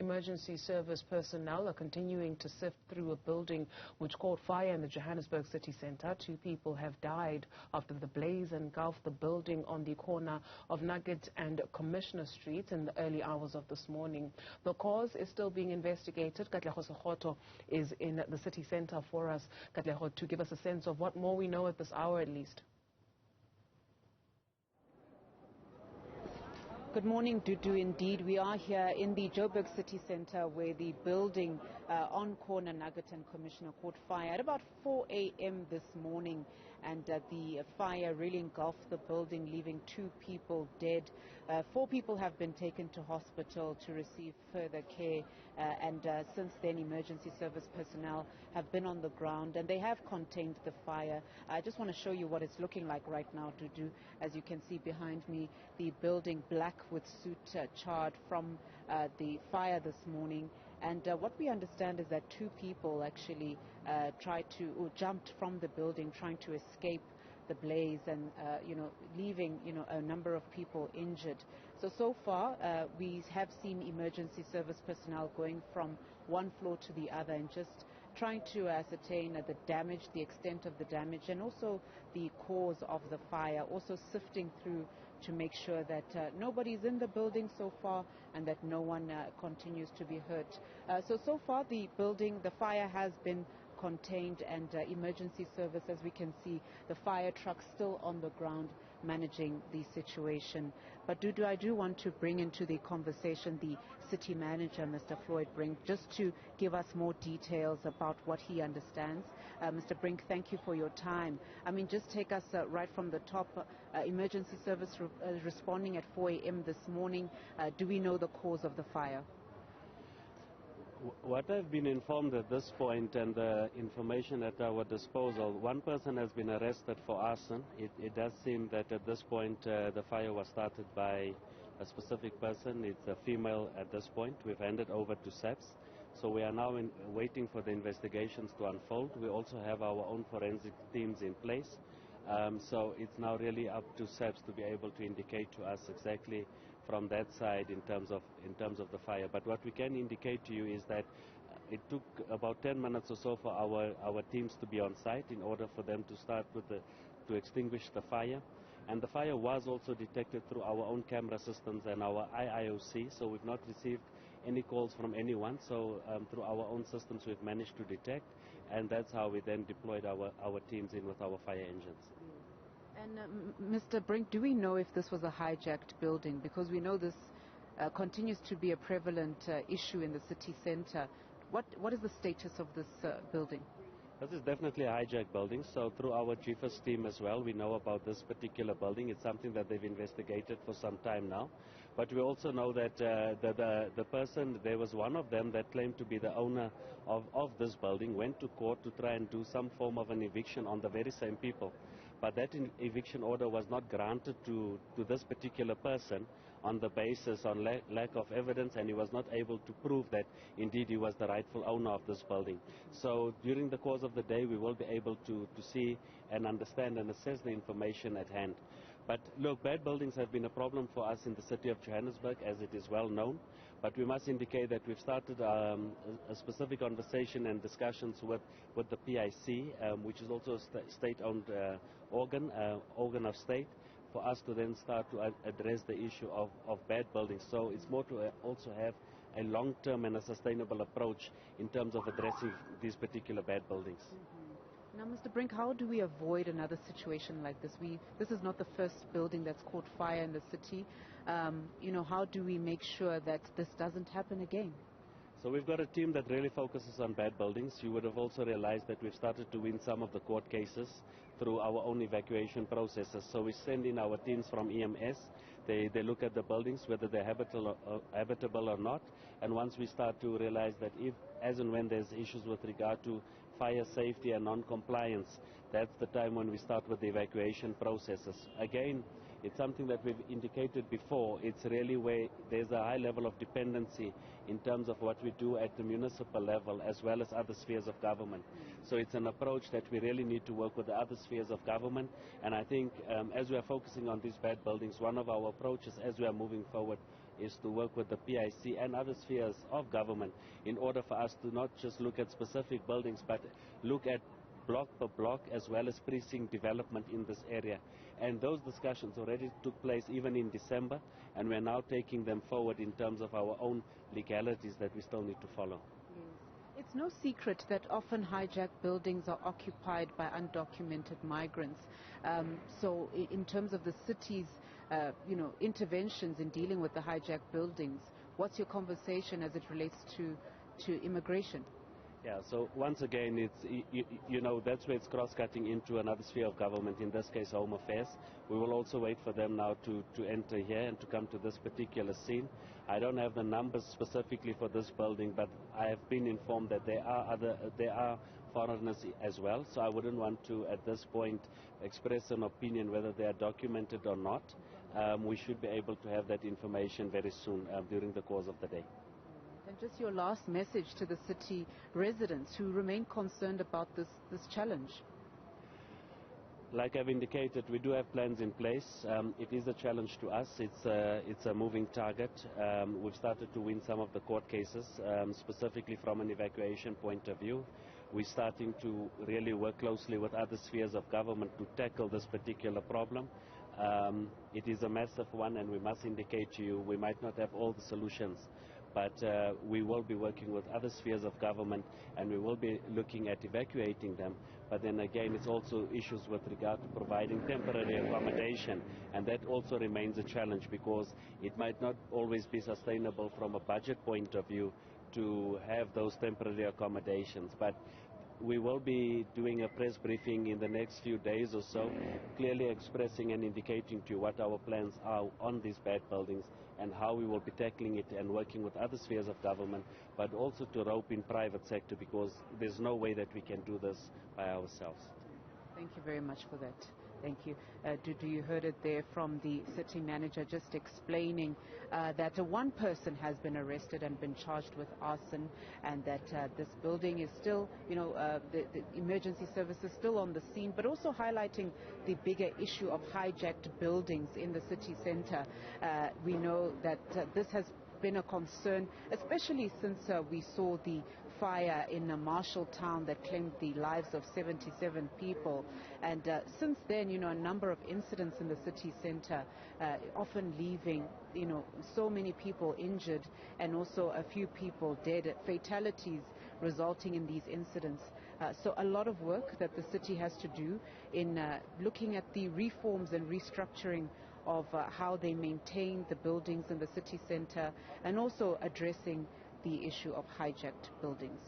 emergency service personnel are continuing to sift through a building which caught fire in the Johannesburg city centre. 2 people have died after the blaze engulfed the building on the corner of Nugget and Commissioner Streets in the early hours of this morning. The cause is still being investigated. Katleho Sekhotho is in the city centre for us, Katleho, to give us a sense of what more we know at this hour at least. Good morning, Dudu. Indeed, we are here in the Joburg city centre where the building on corner Nugget and Commissioner caught fire at about 4 a.m. this morning, and the fire really engulfed the building, leaving 2 people dead. 4 people have been taken to hospital to receive further care, and since then emergency service personnel have been on the ground and they have contained the fire. I just want to show you what it's looking like right now, Dudu. As you can see behind me, the building black with soot charred from the fire this morning, and what we understand is that 2 people actually jumped from the building trying to escape the blaze, and leaving a number of people injured. So far we have seen emergency service personnel going from one floor to the other and just trying to ascertain the damage, the extent of the damage, and also the cause of the fire, also sifting through to make sure that nobody's in the building so far and that no one continues to be hurt. So far the fire has been contained, and emergency service, as we can see, the fire truck still on the ground managing the situation. But Dudu, I do want to bring into the conversation the city manager, Mr. Floyd Brink, just to give us more details about what he understands. Mr. Brink, thank you for your time. I mean, just take us right from the top. Emergency service responding at 4 a.m. this morning. Do we know the cause of the fire? What I've been informed at this point, and the information at our disposal, 1 person has been arrested for arson. It does seem that at this point the fire was started by a specific person. It's a female at this point. We've handed over to SAPS. So we are now waiting for the investigations to unfold. We also have our own forensic teams in place. So it's now really up to SAPS to be able to indicate to us exactly from that side in terms of the fire. But what we can indicate to you is that it took about 10 minutes or so for our teams to be on site in order for them to start to extinguish the fire. And the fire was also detected through our own camera systems and our IIOC, so we've not received any calls from anyone. So through our own systems we've managed to detect, and that's how we then deployed our teams in with our fire engines. And Mr. Brink, do we know if this was a hijacked building? Because we know this continues to be a prevalent issue in the city centre. What is the status of this building? This is definitely a hijacked building. So through our GFIS team as well, we know about this particular building. It's something that they've investigated for some time now. But we also know that the person, there was one of them that claimed to be the owner of this building, went to court to try and do some form of an eviction on the very same people. But that eviction order was not granted to this particular person on the basis on lack of evidence, and he was not able to prove that indeed he was the rightful owner of this building. So during the course of the day we will be able to see and understand and assess the information at hand. But look, bad buildings have been a problem for us in the city of Johannesburg, as it is well known. But we must indicate that we've started a specific conversation and discussions with the PIC, which is also a state-owned organ of state, for us to then start to address the issue of bad buildings. So it's more to also have a long-term and a sustainable approach in terms of addressing these particular bad buildings. Now, Mr. Brink, how do we avoid another situation like this? This is not the first building that's caught fire in the city. How do we make sure that this doesn't happen again? So we've got a team that really focuses on bad buildings. You would have also realized that we've started to win some of the court cases through our own evacuation processes. So we send in our teams from EMS. They look at the buildings, whether they're habitable or not. And once we start to realize that as and when there's issues with regard to fire safety and non-compliance, that's the time when we start with the evacuation processes. Again, it's something that we've indicated before. It's really where there's a high level of dependency in terms of what we do at the municipal level as well as other spheres of government. So it's an approach that we really need to work with the other spheres of government. And I think as we are focusing on these bad buildings, one of our approaches as we are moving forward is to work with the PIC and other spheres of government in order for us to not just look at specific buildings, but look at block per block as well as precinct development in this area. And those discussions already took place even in December, and we're now taking them forward in terms of our own legalities that we still need to follow. Yes. It's no secret that often hijacked buildings are occupied by undocumented migrants. So in terms of the city's interventions in dealing with the hijacked buildings, what's your conversation as it relates to immigration? Yeah, so once again, that's where it's cross-cutting into another sphere of government, in this case Home Affairs. We will also wait for them now to enter here and to come to this particular scene. I don't have the numbers specifically for this building, but I have been informed that there are foreigners as well, so I wouldn't want to at this point express an opinion whether they are documented or not. We should be able to have that information very soon during the course of the day. And just your last message to the city residents who remain concerned about this challenge. Like I've indicated, we do have plans in place. It is a challenge to us. It's a moving target. We've started to win some of the court cases, specifically from an evacuation point of view. We're starting to really work closely with other spheres of government to tackle this particular problem. It is a massive one, and we must indicate to you we might not have all the solutions, but we will be working with other spheres of government, and we will be looking at evacuating them. But then again, it's also issues with regard to providing temporary accommodation, and that also remains a challenge because it might not always be sustainable from a budget point of view to have those temporary accommodations. But we will be doing a press briefing in the next few days or so, clearly expressing and indicating to you what our plans are on these bad buildings and how we will be tackling it and working with other spheres of government, but also to rope in private sector, because there's no way that we can do this by ourselves. Thank you very much for that. Thank you. You heard it there from the city manager just explaining that one person has been arrested and been charged with arson, and that this building is still, the emergency service is still on the scene, but also highlighting the bigger issue of hijacked buildings in the city center. We know that this has been a concern, especially since we saw the fire in Marshalltown that claimed the lives of 77 people. And since then, a number of incidents in the city center, often leaving, so many people injured and also a few people dead, fatalities resulting in these incidents. So a lot of work that the city has to do in looking at the reforms and restructuring of how they maintain the buildings in the city center, and also addressing the issue of hijacked buildings.